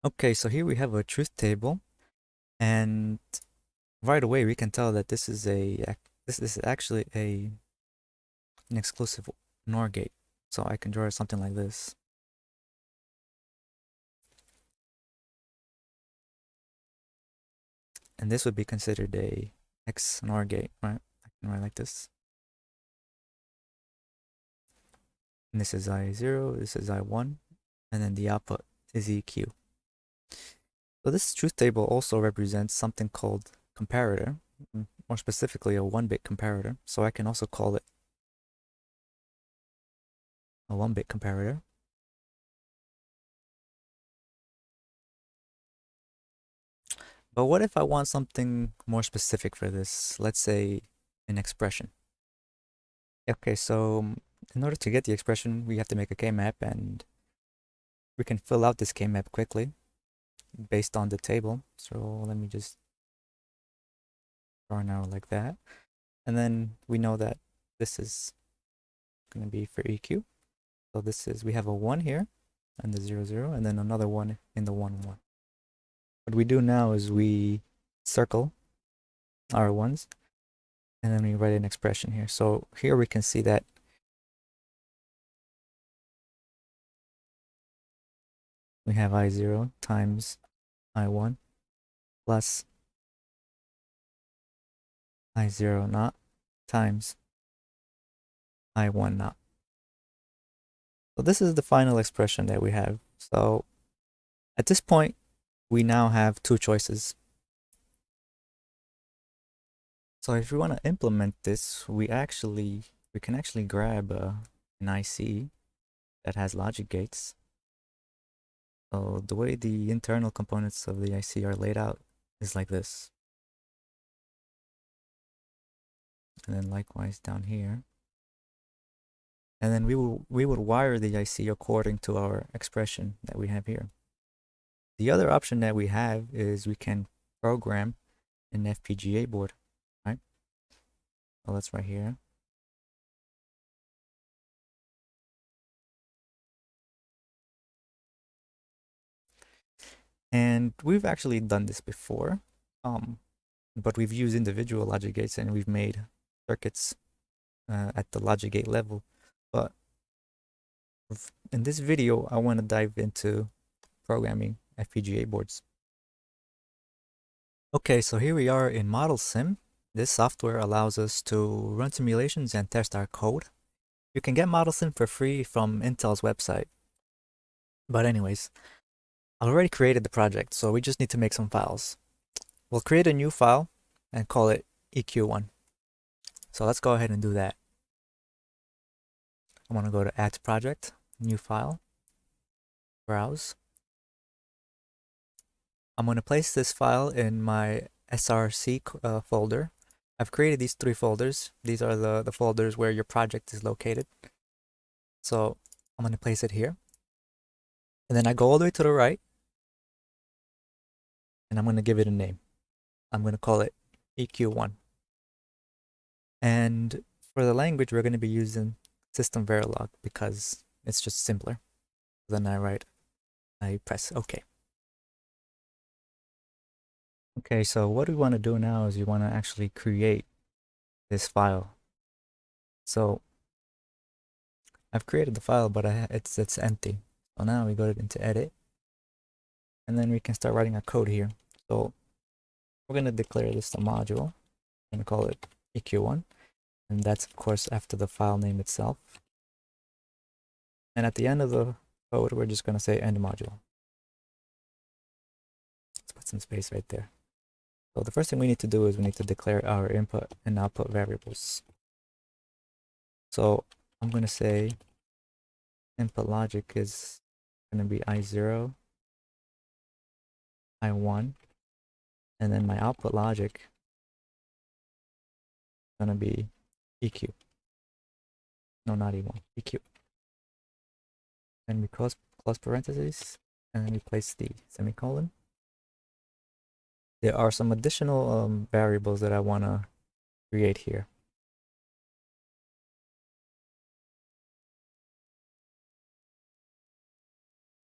Okay, so here we have a truth table, and right away we can tell that this is actually an exclusive NOR gate. So I can draw something like this. And this would be considered a XNOR gate, right? I can write like this. And this is I0, this is I1, and then the output is EQ. So this truth table also represents something called comparator, more specifically a 1-bit comparator. So I can also call it a 1-bit comparator. But what if I want something more specific for this? Let's say an expression. Okay, so in order to get the expression, we have to make a K-map, and we can fill out this K-map quickly based on the table. So let me just draw an arrow like that. And then we know that this is going to be for EQ. So we have a 1 here, and the 0, 0, and then another 1 in the 1, 1. What we do now is we circle our 1s, and then we write an expression here. So here we can see that we have I0 times I1 plus I0 naught times I1 naught. So this is the final expression that we have. So at this point, we now have two choices. So if we want to implement this, we can actually grab an IC that has logic gates. So the way the internal components of the IC are laid out is like this. And then likewise down here. And then we would wire the IC according to our expression that we have here. The other option that we have is we can program an FPGA board, right? Well, that's right here. And we've actually done this before, but we've used individual logic gates and we've made circuits at the logic gate level. But in this video, I want to dive into programming FPGA boards. Okay, so here we are in ModelSim. This software allows us to run simulations and test our code. You can get ModelSim for free from Intel's website. But anyways, I've already created the project, so we just need to make some files. We'll create a new file and call it EQ1. So let's go ahead and do that. I'm going to go to Add to Project, New File, Browse. I'm going to place this file in my SRC folder. I've created these 3 folders. These are the folders where your project is located. So I'm going to place it here. And then I go all the way to the right. And I'm going to give it a name. I'm going to call it EQ1. And for the language, we're going to be using SystemVerilog because it's just simpler. Then I press OK. Okay, so what we want to do now is we want to actually create this file. So I've created the file, but it's empty. So now we go into edit, and then we can start writing our code here. So we're going to declare this a module. I'm going to call it EQ1, and that's of course after the file name itself. And at the end of the code, we're just going to say end module. Let's put some space right there. So the first thing we need to do is we need to declare our input and output variables. So I'm going to say input logic is going to be I0, I1, and then my output logic is going to be EQ. No, not E1, EQ. And we close parentheses, and then we place the semicolon. There are some additional variables that I want to create here.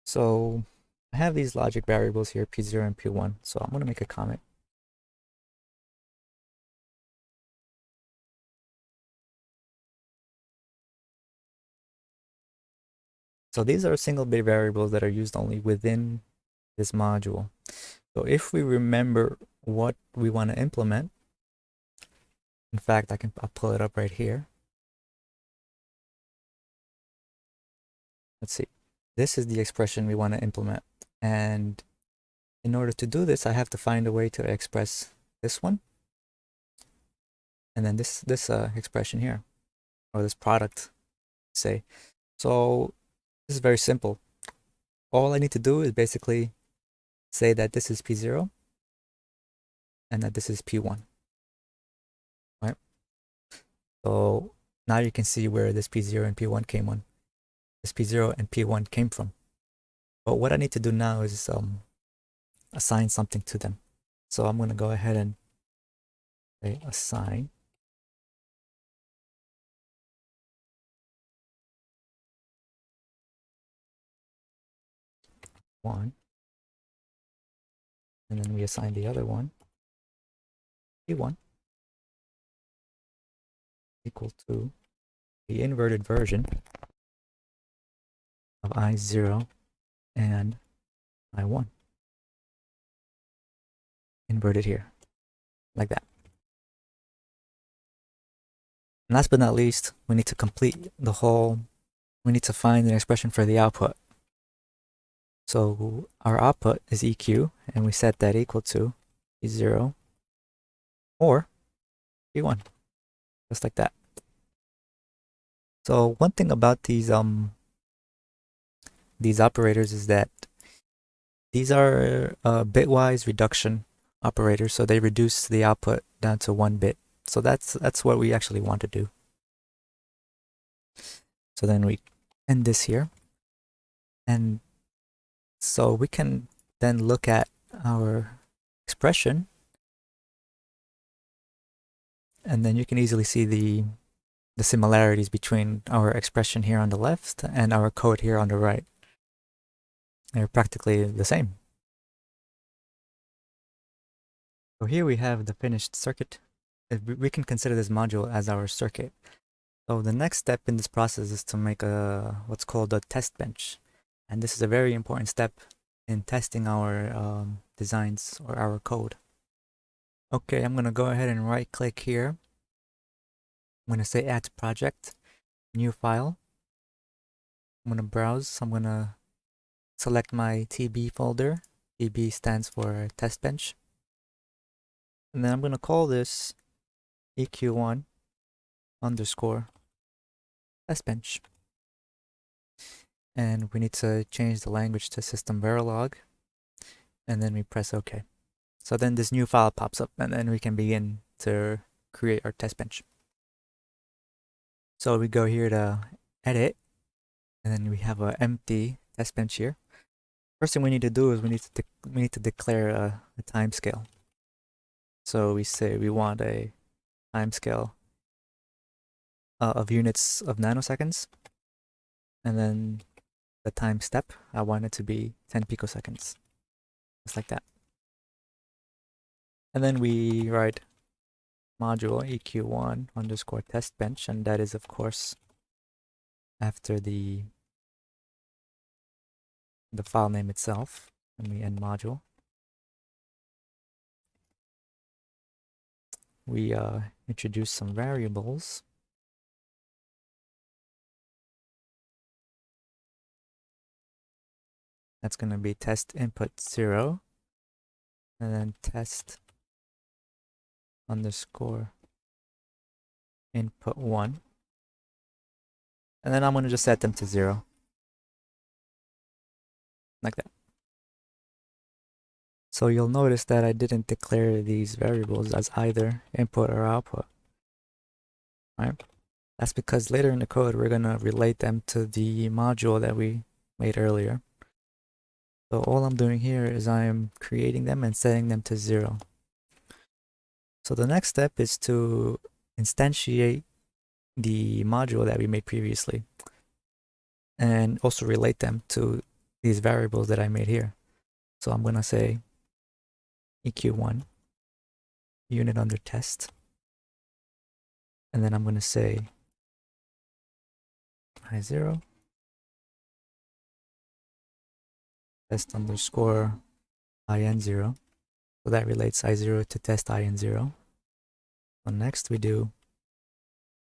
So I have these logic variables here, P0 and P1, so I'm going to make a comment. So these are single bit variables that are used only within this module. So if we remember what we want to implement, in fact, I'll pull it up right here. Let's see. This is the expression we want to implement. And in order to do this, I have to find a way to express this one. And then this expression here, or this product, say. So this is very simple. All I need to do is basically say that this is P0 and that this is P1. Right? So now you can see where this P0 and P1 came on. This P0 and P1 came from. But what I need to do now is assign something to them. So I'm going to go ahead and say assign one, and then we assign the other one P1 equal to the inverted version of I0 and I1. Inverted here, like that. And last but not least, we need to complete the whole, we need to find an expression for the output. So our output is EQ, and we set that equal to P0 or P1, just like that. So one thing about these operators is that these are bitwise reduction operators, so they reduce the output down to 1 bit. So that's what we actually want to do. So then we end this here, and so we can then look at our expression, and then you can easily see the similarities between our expression here on the left and our code here on the right. They're practically the same. So here we have the finished circuit. We can consider this module as our circuit. So the next step in this process is to make what's called a test bench. And this is a very important step in testing our designs or our code. Okay, I'm going to go ahead and right click here. I'm going to say add to project, new file. I'm going to browse. I'm going to select my TB folder. TB stands for test bench. And then I'm going to call this EQ1 underscore test bench. And we need to change the language to SystemVerilog. And then we press OK. So then this new file pops up, and then we can begin to create our test bench. So we go here to edit, and then we have an empty test bench here. First thing we need to do is we need to declare a timescale. So we say we want a timescale of units of nanoseconds, and then the time step, I want it to be 10 picoseconds, just like that. And then we write module EQ1 underscore test bench, and that is of course after the file name itself, and we end module. We introduce some variables. That's going to be test input 0, and then test underscore input 1. And then I'm going to just set them to 0. Like that. So you'll notice that I didn't declare these variables as either input or output. Right? That's because later in the code, we're going to relate them to the module that we made earlier. So all I'm doing here is I'm creating them and setting them to 0. So the next step is to instantiate the module that we made previously and also relate them to these variables that I made here. So I'm going to say EQ1, unit under test. And then I'm going to say I0, test underscore IN0. So that relates I0 to test IN0. So next we do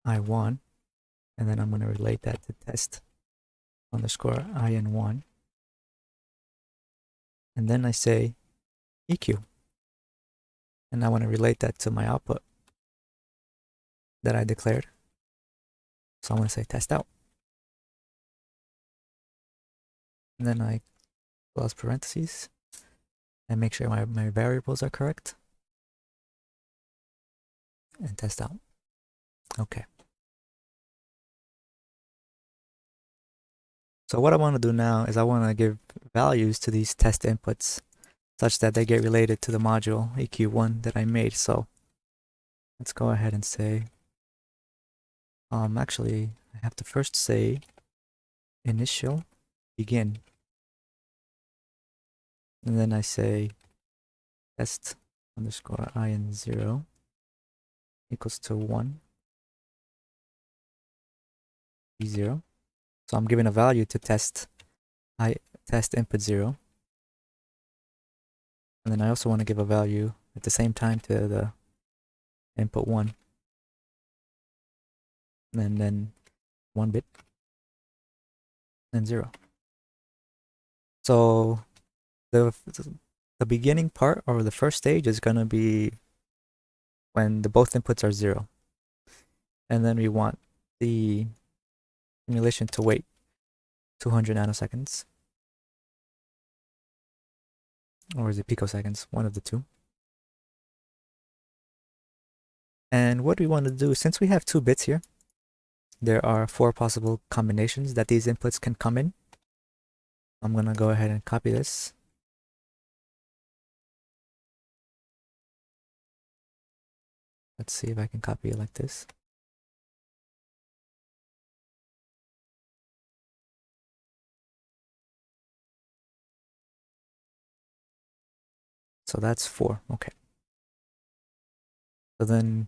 I1, and then I'm going to relate that to test underscore IN1. And then I say EQ. And I want to relate that to my output that I declared. So I'm going to say test out. And then I close parentheses and make sure my variables are correct. And test out. Okay. So what I want to do now is I want to give values to these test inputs such that they get related to the module EQ1 that I made. So let's go ahead and say, actually I have to first say initial begin. And then I say test underscore IN0 equals to 1, E0. So I'm giving a value to test input 0. And then I also want to give a value at the same time to the input 1. And then 1 bit and 0. So the beginning part, or the first stage, is going to be when both inputs are 0. And then we want the simulation to wait 200 nanoseconds. Or is it picoseconds? One of the two. And what we want to do, since we have 2 bits here, there are 4 possible combinations that these inputs can come in. I'm going to go ahead and copy this. Let's see if I can copy it like this. So that's 4. Okay. So then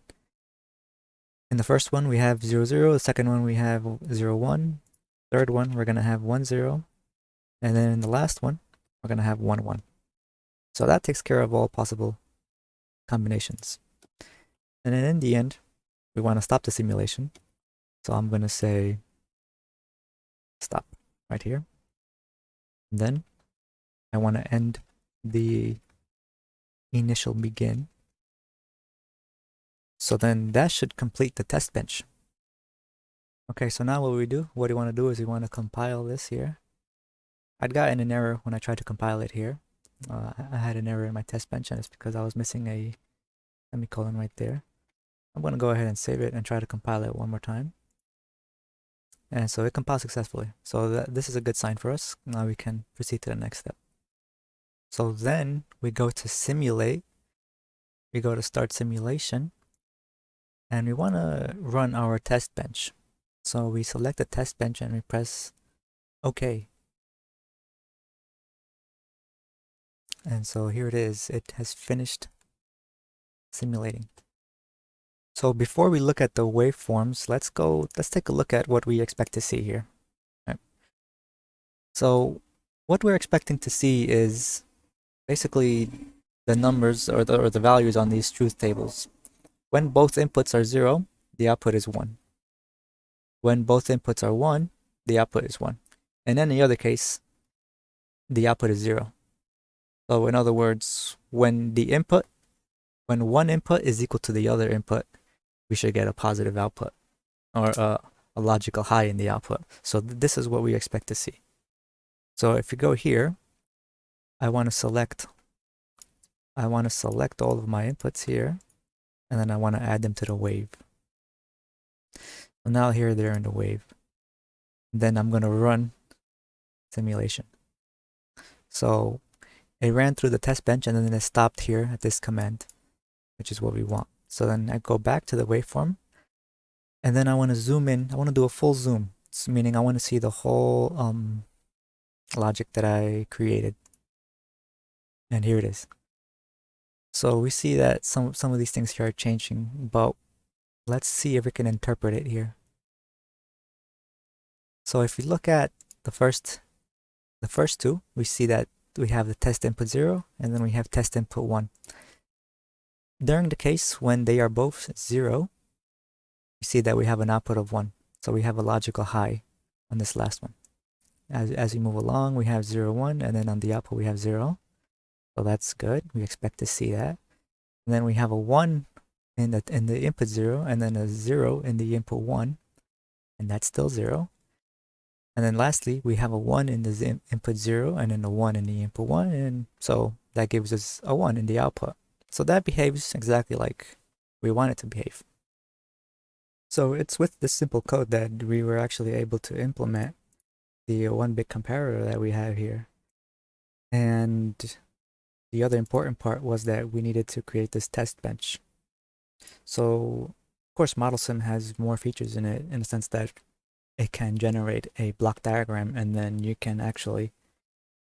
in the first one we have 0, 0. The second one we have 0, 1. Third one we're going to have 1, 0. And then in the last one we're going to have 1, 1. So that takes care of all possible combinations. And then in the end, we want to stop the simulation. So I'm going to say stop right here. And then I want to end the initial begin. So then that should complete the test bench. Okay, so now what we want to do is we want to compile this here. I'd gotten an error when I tried to compile it here. I had an error in my test bench, and it's because I was missing a semicolon right there. I'm going to go ahead and save it and try to compile it one more time. And so it compiled successfully. So this is a good sign for us. Now we can proceed to the next step. So then we go to simulate. We go to start simulation. And we want to run our test bench. So we select the test bench and we press OK. And so here it is. It has finished simulating. So before we look at the waveforms, let's take a look at what we expect to see here. Right. So what we're expecting to see is basically the numbers or the values on these truth tables. When both inputs are 0, the output is 1. When both inputs are 1, the output is 1. In any other case, the output is 0. So in other words, when one input is equal to the other input, we should get a positive output, or a logical high in the output. So this is what we expect to see. So if you go here, I want to select all of my inputs here, and then I want to add them to the wave. So now here they're in the wave. Then I'm going to run simulation. So it ran through the test bench and then it stopped here at this command, which is what we want. So then I go back to the waveform, and then I want to zoom in. I want to do a full zoom, meaning I want to see the whole logic that I created. And here it is. So we see that some of these things here are changing, but let's see if we can interpret it here. So if we look at the first two, we see that we have the test input 0 and then we have test input 1. During the case when they are both 0, we see that we have an output of 1. So we have a logical high on this last one. As we move along, we have 0, 1, and then on the output we have 0. So that's good. We expect to see that. And then we have a 1 in the input 0, and then a 0 in the input 1, and that's still 0. And then lastly, we have a 1 in the input 0, and then a 1 in the input 1, and so that gives us a 1 in the output. So that behaves exactly like we want it to behave. So it's with this simple code that we were actually able to implement the 1-bit comparator that we have here. And the other important part was that we needed to create this test bench. So, of course, ModelSim has more features in it in the sense that it can generate a block diagram, and then you can actually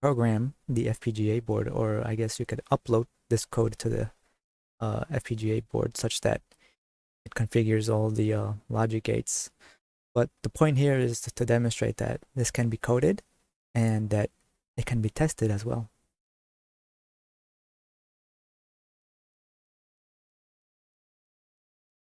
program the FPGA board, or I guess you could upload this code to the FPGA board such that it configures all the logic gates. But the point here is to demonstrate that this can be coded and that it can be tested as well.